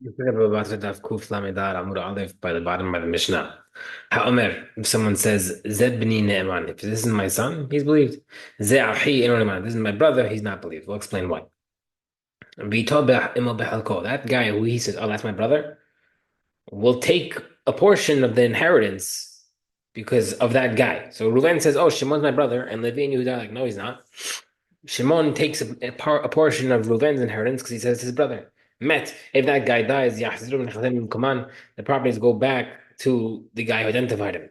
You think about Batra Daf Kuf Lamedar Amud Aleph by the bottom by the Mishnah. Ha'omer, if someone says, Zeb b'ni ne'eman, if this is my son, he's believed. Ze achi eno ne'eman, this is my brother, he's not believed. We'll explain why. V'ito imo be'chalko, that guy who he says, oh, that's my brother, will take a portion of the inheritance because of that guy. So Reuven says, oh, Shimon's my brother, and Levi and Yehuda are like, no, he's not. Shimon takes a portion of Reuven's inheritance because he says his brother. Met, if that guy dies, the properties go back to the guy who identified him.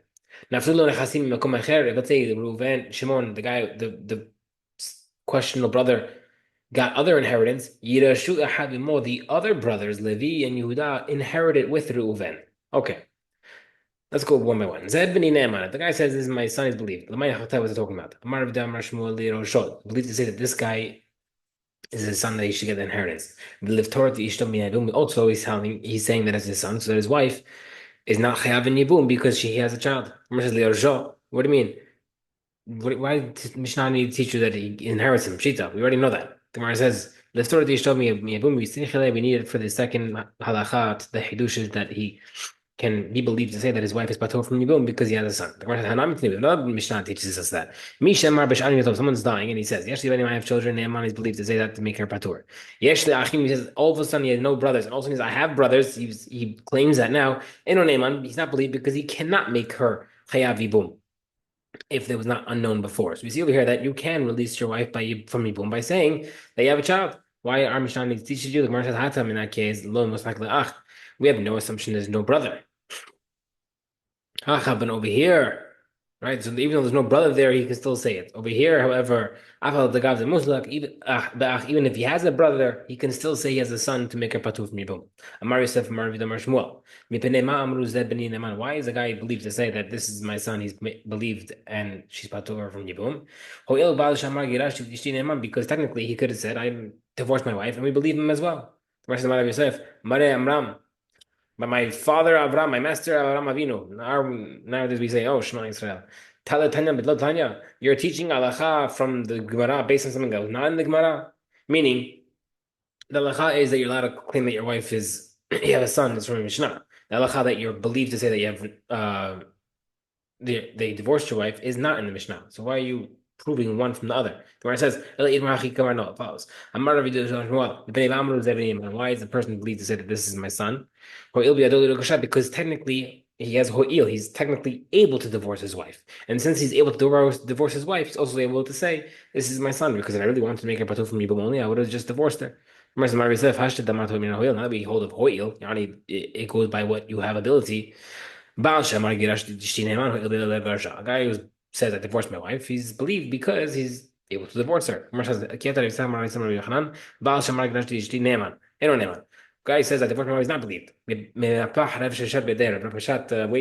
If let's say Reuven, Shimon, the guy, the questionable brother, got other inheritance, the other brothers, Levi and Yehuda, inherited with Reuven. Okay. Let's go one by one. Zed b'ni ne'eman. The guy says, "This is my son. He's believed." L'may hachata was talking about. Amar v'damar Shmuel li'roshot. Believed to say that this guy is his son that he should get the inheritance. V'liv Torah t'ishto min also, he's saying that as his son, so that his wife is not chayav in yibum because she has a child. Amar says li'roshot. What do you mean? Why did Mishnah need to teach you that he inherits him? Shita. We already know that. The Gemara says, "Liv Torah t'ishto min yibum." We need it for the second halachat. The hidush is that he can be believed to say that his wife is patur from Yibum because he has a son. The Gemara says, another Mishnah teaches us that. Someone's dying and he says, Yesh I have children, Naaman is believed to say that to make her patur. Yesh Achim, he says, all of a sudden he has no brothers. And also he says, I have brothers. He claims that now. Eno Naaman, he's not believed because he cannot make her chayav Yibum if there was not unknown before. So we see over here that you can release your wife from Yibum by saying that you have a child. Why our Mishnah teaches you? The Gemara says, Hatam in that case, lo most likely, we have no assumption there's no brother. But over here, right? So even though there's no brother there, he can still say it. Over here, however, even if he has a brother, he can still say he has a son to make a patu from Yibum. Amar Yosef, Amar Vidamar Shmuel. Why is a guy believed to say that this is my son? He's believed and she's patur from Yibum. Because technically he could have said, I divorced my wife, and we believe him as well. Yosef, Mare Amram. But my father Avram, my master Avram Avinu. Nowadays we say, "Oh, Shema Israel." Tala Tanya B'Lo Tanya. You're teaching halacha from the Gemara based on something that was not in the Gemara. Meaning, the halacha is that you're allowed to claim that your wife is you have a son. That's from Mishnah. The halacha that you're believed to say that you have they divorced your wife is not in the Mishnah. So why are you proving one from the other? The Gemara says, no, it follows. Why is the person believed to say that this is my son? Because technically he has ho'il, he's technically able to divorce his wife. And since he's able to divorce his wife, he's also able to say, this is my son, because if I really wanted to make her patur from Yibum only, I would have just divorced her. Now that we hold of ho'il, it goes by what you have ability. A guy who says I divorced my wife, he's believed because he's able to divorce her. Guy says I divorced my wife, he's not believed. Wait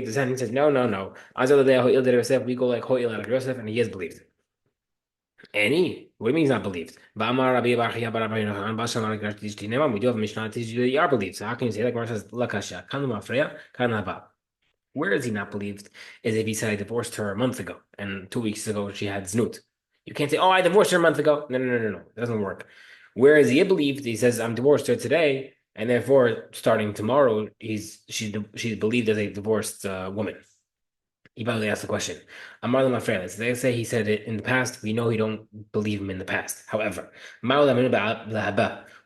his hand and says, no, no, no. We go like Ho'il out of Yosef, and he is believed. Any? What do you mean he's not believed? We do have a Mishnah that teaches you that you are believed. So how can you say that? Gemara says, where is he not believed is if he said I divorced her a month ago and 2 weeks ago she had znut. You can't say, oh, I divorced her a month ago. No, no, no, no, no. It doesn't work. Whereas he believed, he says, I'm divorced her today, and therefore starting tomorrow, she's believed as a divorced woman. He probably asked the question. Amar Mafrelis. They say he said it in the past. We know he don't believe him in the past. However,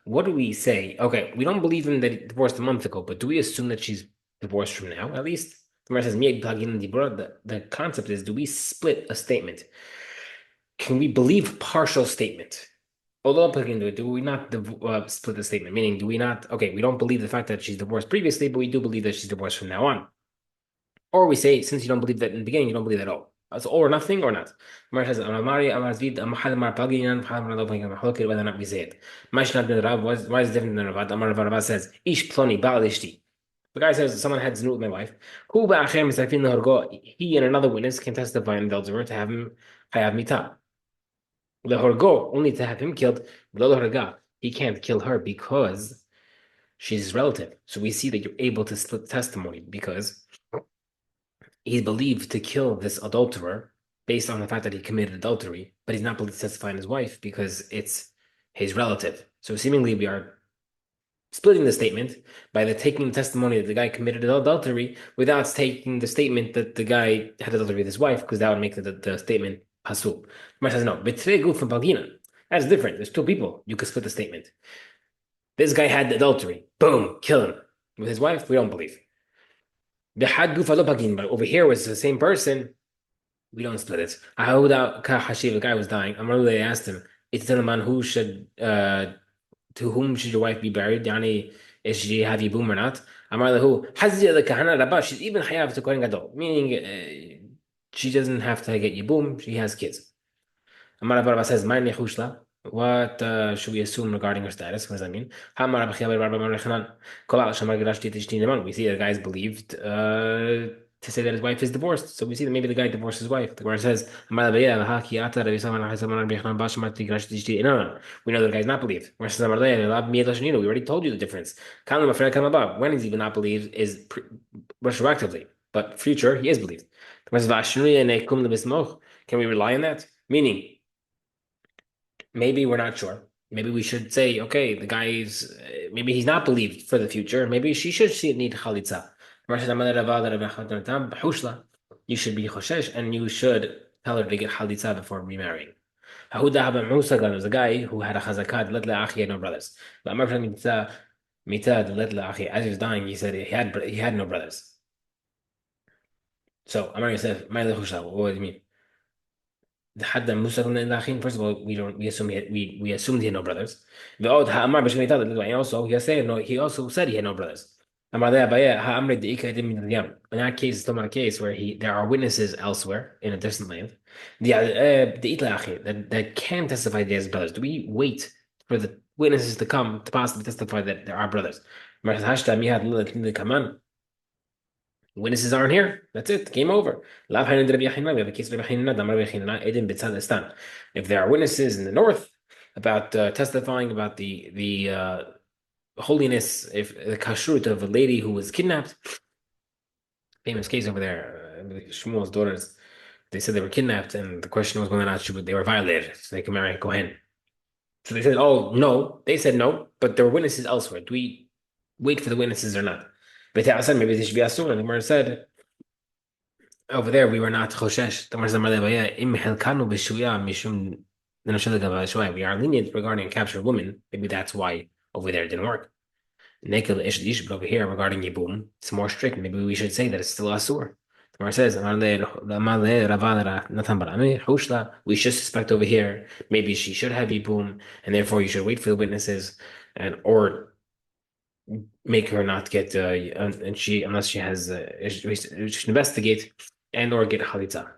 what do we say? Okay, we don't believe him that he divorced a month ago, but do we assume that she's divorced from now, at least? The Gemara says, the concept is, do we split a statement? Can we believe partial statement? Although I'm into it, do we not split the statement? Meaning, do we not, okay, we don't believe the fact that she's divorced previously, but we do believe that she's divorced from now on. Or we say, since you don't believe that in the beginning, you don't believe at all. It's all or nothing or not. Gemara says, whether or not we say it. Why is it different than Ravad? Ravad says, Ish ploni ba'al ishti. The guy says someone had znut with my wife. He and another witness can testify in the adulterer to have him chayav mitah. Lehorgo, only to have him killed. He can't kill her because she's his relative. So we see that you're able to split testimony because he's believed to kill this adulterer based on the fact that he committed adultery, but he's not believed to testify on his wife because it's his relative. So seemingly we are splitting the statement by the taking the testimony that the guy committed adultery without taking the statement that the guy had adultery with his wife, because that would make the statement pasul. Gemara says no. Betre guf and balgina. That's different. There's two people. You could split the statement. This guy had adultery. Boom, kill him. With his wife, we don't believe. Behad guf lo bagin. But over here was the same person. We don't split it. Ahuda ka hashiv. The guy was dying. They asked him, "It's the man who should to whom should your wife be buried? Yani, is she have yibum or not? Amar lahu, hazia the kahana rabba, she's even hayav to kohen gadol, meaning she doesn't have to get yibum, she has kids. Amar Rabba says, "My nechushla." What should we assume regarding her status? What does that mean? We see that the guy's believed to say that his wife is divorced. So we see that maybe the guy divorced his wife. The Gemara says, "No, no." We know that the guy's not believed. We already told you the difference. When is he not believed is retroactively, but future he is believed. Can we rely on that? Meaning, maybe we're not sure. Maybe we should say, okay, the guy's maybe he's not believed for the future. Maybe she should need chalitza. You should be choshesh and you should tell her to get chalitza before remarrying. There's a guy who had a chazakah, he had no brothers. But as he was dying, he said he had no brothers. So Amar Yosef, what do you mean? First of all, we assume we assumed he had no brothers. And also he also said he had no brothers. In that case, it's still not a case where there are witnesses elsewhere in a distant land. That can testify that he has brothers. Do we wait for the witnesses to come to possibly testify that there are brothers? Witnesses aren't here. That's it. Game over. We have a case of If there are witnesses in the north about testifying about the holiness, if the kashrut of a lady who was kidnapped, famous case over there, Shmuel's daughters, they said they were kidnapped, and the question was whether or not they were violated, so they could marry a Kohen. So they said, "Oh no," they said no, but there were witnesses elsewhere. Do we wait for the witnesses or not? Maybe they should be asur. And the Gemara said over there we were not choshesh. The Gemara said, "Im helkanu b'shuya mishum." We are lenient regarding capture of women. Maybe that's why over there it didn't work. Naked ish, but over here regarding yibum, it's more strict. Maybe we should say that it's still asur. The Gemara says, we should suspect over here. Maybe she should have yibum, and therefore you should wait for the witnesses, and or make her not get and she unless she has she should investigate and or get chalitza.